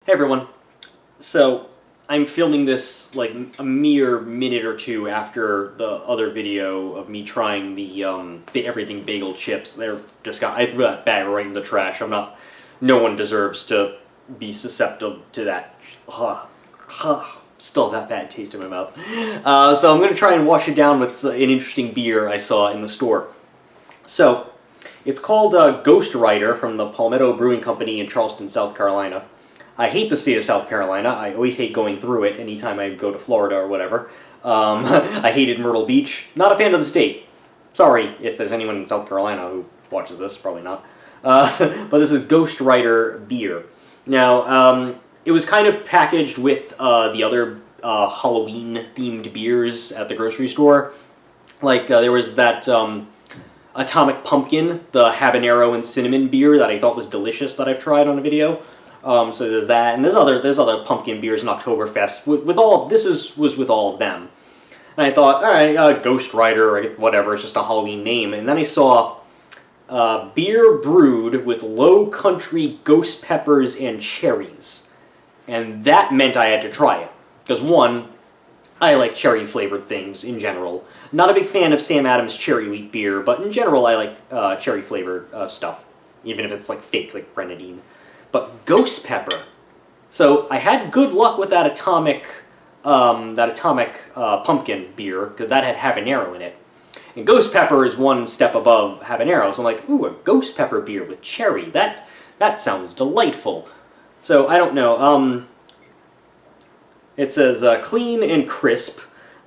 Hey everyone. So, I'm filming this like a mere minute or two after the other video of me trying the everything bagel chips. I threw that bag right in the trash. No one deserves to be susceptible to that. Still have that bad taste in my mouth. So I'm going to try and wash it down with an interesting beer I saw in the store. So, it's called Ghost Rider from the Palmetto Brewing Company in Charleston, South Carolina. I hate the state of South Carolina. I always hate going through it anytime I go to Florida or whatever. I hated Myrtle Beach. Not a fan of the state. Sorry if there's anyone in South Carolina who watches this. Probably not. But this is Ghost Rider beer. Now, it was kind of packaged with the other Halloween-themed beers at the grocery store. Like, there was that Atomic Pumpkin, the habanero and cinnamon beer that I thought was delicious that I've tried on a video. So there's that, and there's other pumpkin beers in Oktoberfest. Was with all of them, and I thought, all right, Ghost Rider or whatever, it's just a Halloween name. And then I saw beer brewed with Low Country Ghost Peppers and Cherries, and that meant I had to try it because one, I like cherry flavored things in general. Not a big fan of Sam Adams cherry wheat beer, but in general I like cherry flavored stuff, even if it's like fake, like grenadine. But ghost pepper. So I had good luck with that atomic pumpkin beer because that had habanero in it, and ghost pepper is one step above habanero. So I'm like, ooh, a ghost pepper beer with cherry. That sounds delightful. So I don't know. It says clean and crisp.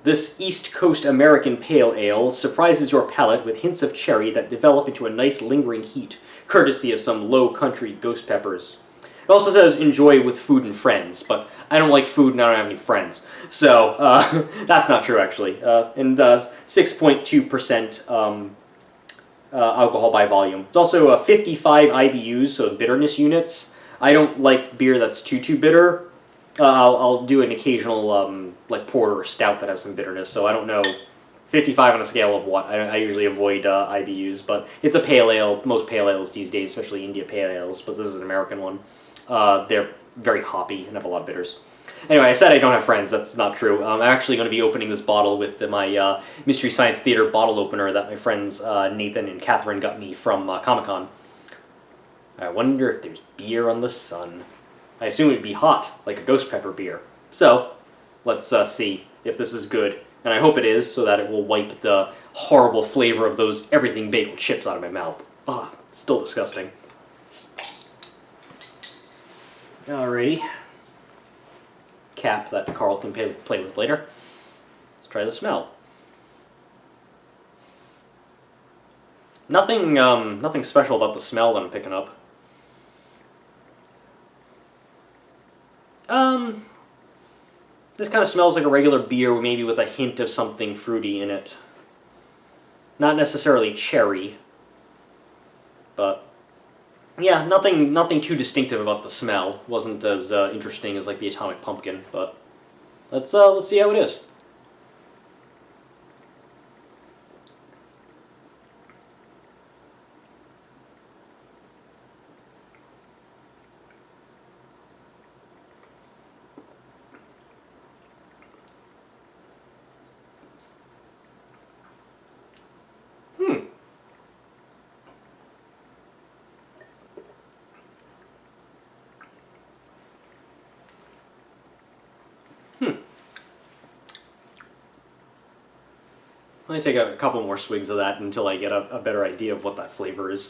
This East Coast American Pale Ale surprises your palate with hints of cherry that develop into a nice lingering heat, courtesy of some low country ghost peppers. It also says enjoy with food and friends, but I don't like food and I don't have any friends. So, that's not true actually. And 6.2% alcohol by volume. It's also 55 IBUs, so bitterness units. I don't like beer that's too bitter. I'll do an occasional like porter or stout that has some bitterness, so I don't know. 55 on a scale of what? I usually avoid IBUs, but it's a pale ale. Most pale ales these days, especially India pale ales, but this is an American one. They're very hoppy and have a lot of bitters. Anyway, I said I don't have friends. That's not true. I'm actually going to be opening this bottle with my Mystery Science Theater bottle opener that my friends Nathan and Catherine got me from Comic-Con. I wonder if there's beer on the sun. I assume it'd be hot, like a ghost pepper beer. So, let's see if this is good. And I hope it is, so that it will wipe the horrible flavor of those everything bagel chips out of my mouth. Ah, it's still disgusting. Alrighty. Cap that Carl can play with later. Let's try the smell. Nothing special about the smell that I'm picking up. This kind of smells like a regular beer, maybe with a hint of something fruity in it. Not necessarily cherry, but yeah, nothing too distinctive about the smell. Wasn't as interesting as like the Atomic Pumpkin, but let's see how it is. Let me take a couple more swigs of that until I get a better idea of what that flavor is.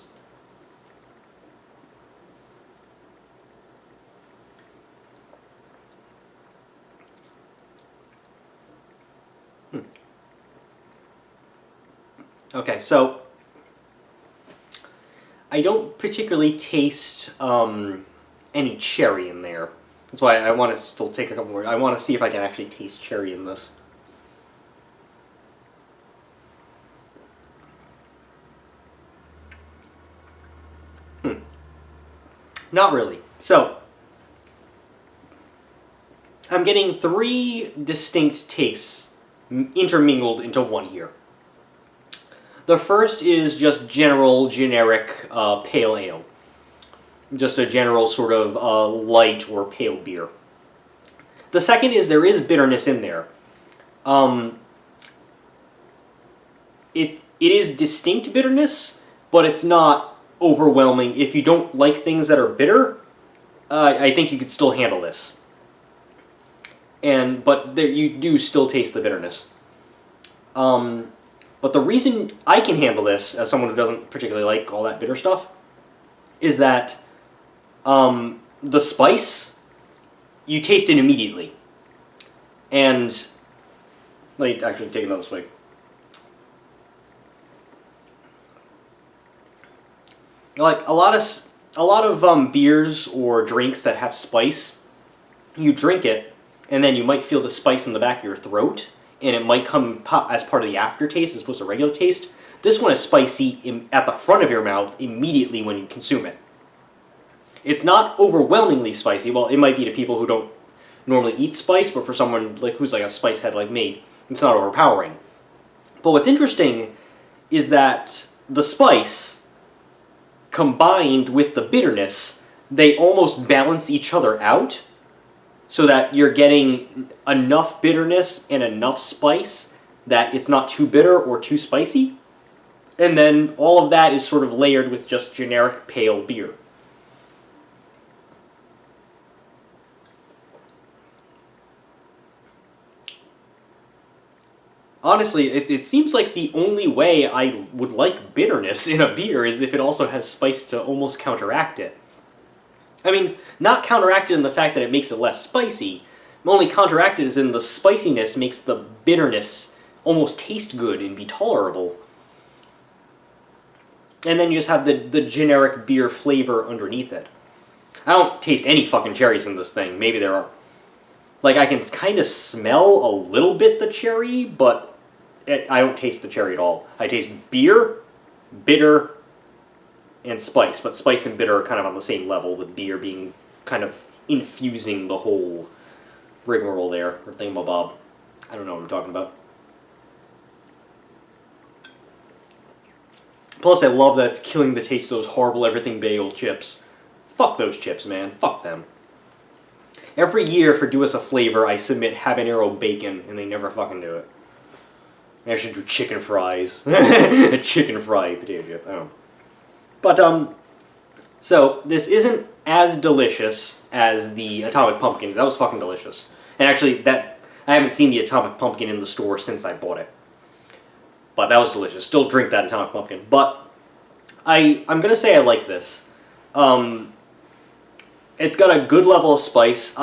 Okay, so I don't particularly taste any cherry in there. That's why I want to still take a couple more. I want to see if I can actually taste cherry in this. Not really. So, I'm getting three distinct tastes intermingled into one here. The first is just general, generic pale ale. just a general sort of light or pale beer. The second is there is bitterness in there. It is distinct bitterness, but it's not overwhelming. If you don't like things that are bitter, I think you could still handle this. But there, you do still taste the bitterness. But the reason I can handle this, as someone who doesn't particularly like all that bitter stuff, is that the spice, you taste it immediately. And let me actually take another swig. Like a lot of beers or drinks that have spice, you drink it, and then you might feel the spice in the back of your throat, and it might come pop as part of the aftertaste as opposed to regular taste. This one is spicy at the front of your mouth immediately when you consume it. It's not overwhelmingly spicy. Well, it might be to people who don't normally eat spice, but for someone who's like a spice head like me, it's not overpowering. But what's interesting is that the spice, combined with the bitterness, they almost balance each other out, so that you're getting enough bitterness and enough spice that it's not too bitter or too spicy. And then all of that is sort of layered with just generic pale beer. Honestly, it seems like the only way I would like bitterness in a beer is if it also has spice to almost counteract it. I mean, not counteracted in the fact that it makes it less spicy, only counteracted is in the spiciness makes the bitterness almost taste good and be tolerable. And then you just have the generic beer flavor underneath it. I don't taste any fucking cherries in this thing. Maybe there are. Like, I can kind of smell a little bit the cherry, but I don't taste the cherry at all. I taste beer, bitter, and spice. But spice and bitter are kind of on the same level, with beer being kind of infusing the whole rigmarole there, or thingamabob. I don't know what I'm talking about. Plus, I love that it's killing the taste of those horrible everything bagel chips. Fuck those chips, man. Fuck them. Every year for Do Us a Flavor, I submit habanero bacon, and they never fucking do it. I should do chicken fries. A chicken fry potato chip. I don't know. But, so, this isn't as delicious as the Atomic Pumpkin. That was fucking delicious. And actually, I haven't seen the Atomic Pumpkin in the store since I bought it. But that was delicious. Still drink that Atomic Pumpkin. But, I'm gonna say I like this. It's got a good level of spice.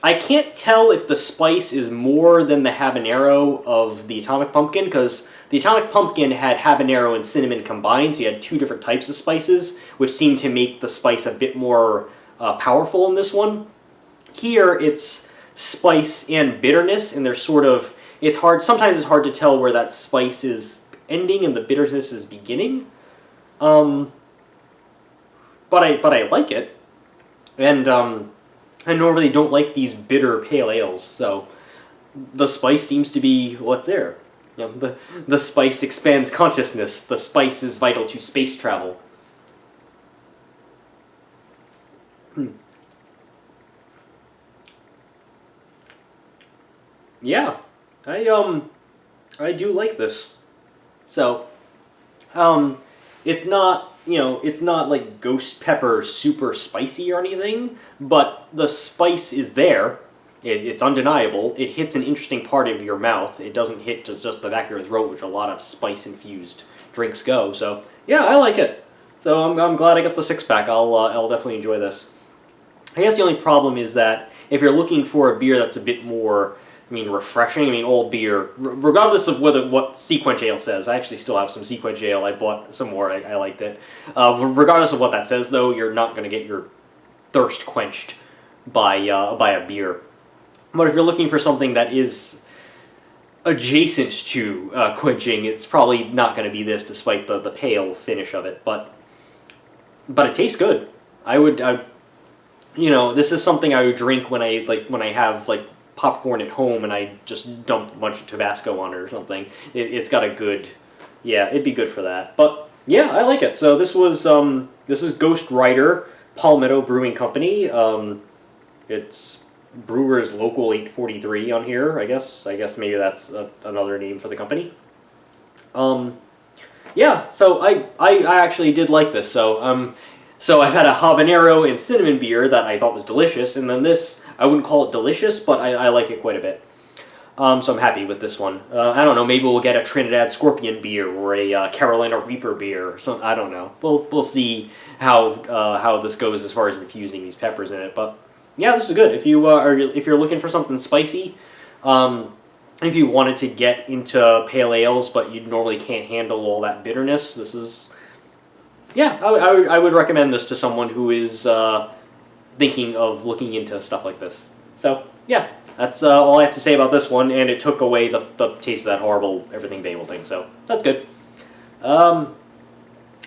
I can't tell if the spice is more than the habanero of the Atomic Pumpkin, because the Atomic Pumpkin had habanero and cinnamon combined, so you had two different types of spices, which seemed to make the spice a bit more powerful in this one. Here, it's spice and bitterness, and there's sort of, sometimes it's hard to tell where that spice is ending and the bitterness is beginning. But I like it, and I normally don't like these bitter pale ales, so the spice seems to be what's there. You know, the spice expands consciousness. The spice is vital to space travel. Yeah, I do like this. So, it's not, it's not like Ghost Pepper super spicy or anything, but the spice is there. It's undeniable. It hits an interesting part of your mouth. It doesn't hit just the back of your throat, which a lot of spice-infused drinks go. So, yeah, I like it. So I'm glad I got the six-pack. I'll definitely enjoy this. I guess the only problem is that if you're looking for a beer that's a bit more, refreshing. All beer, regardless of what Sequench Ale says. I actually still have some Sequench Ale. I bought some more. I liked it. Regardless of what that says, though, you're not going to get your thirst quenched by a beer. But if you're looking for something that is adjacent to quenching, it's probably not going to be this, despite the pale finish of it. But it tastes good. This is something I would drink when I have popcorn at home and I just dump a bunch of Tabasco on it or something. It's got a good, yeah, it'd be good for that. But Yeah, I like it. So this is Ghost Rider, Palmetto Brewing Company. It's Brewers Local 843 on here. I guess maybe that's another name for the company. Um, yeah, so I actually did like this. So I've had a habanero and cinnamon beer that I thought was delicious, and then this I wouldn't call it delicious, but I like it quite a bit. So I'm happy with this one. I don't know. Maybe we'll get a Trinidad Scorpion beer or a Carolina Reaper beer. Or some I don't know. We'll see how this goes as far as infusing these peppers in it. But yeah, this is good. If you're looking for something spicy, if you wanted to get into pale ales but you normally can't handle all that bitterness, this is yeah. I would recommend this to someone who is thinking of looking into stuff like this. So yeah, that's all I have to say about this one, and it took away the taste of that horrible everything bagel thing, so that's good. All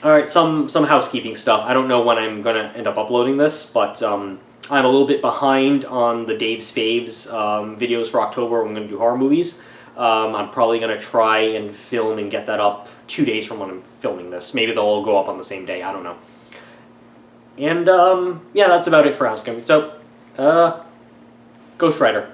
right, some housekeeping stuff. I don't know when I'm gonna end up uploading this, but I'm a little bit behind on the Dave's Faves videos for October. I'm gonna do horror movies. I'm probably gonna try and film and get that up 2 days from when I'm filming this. Maybe they'll all go up on the same day. I don't know. And yeah, that's about it for housekeeping. So, Ghost Rider.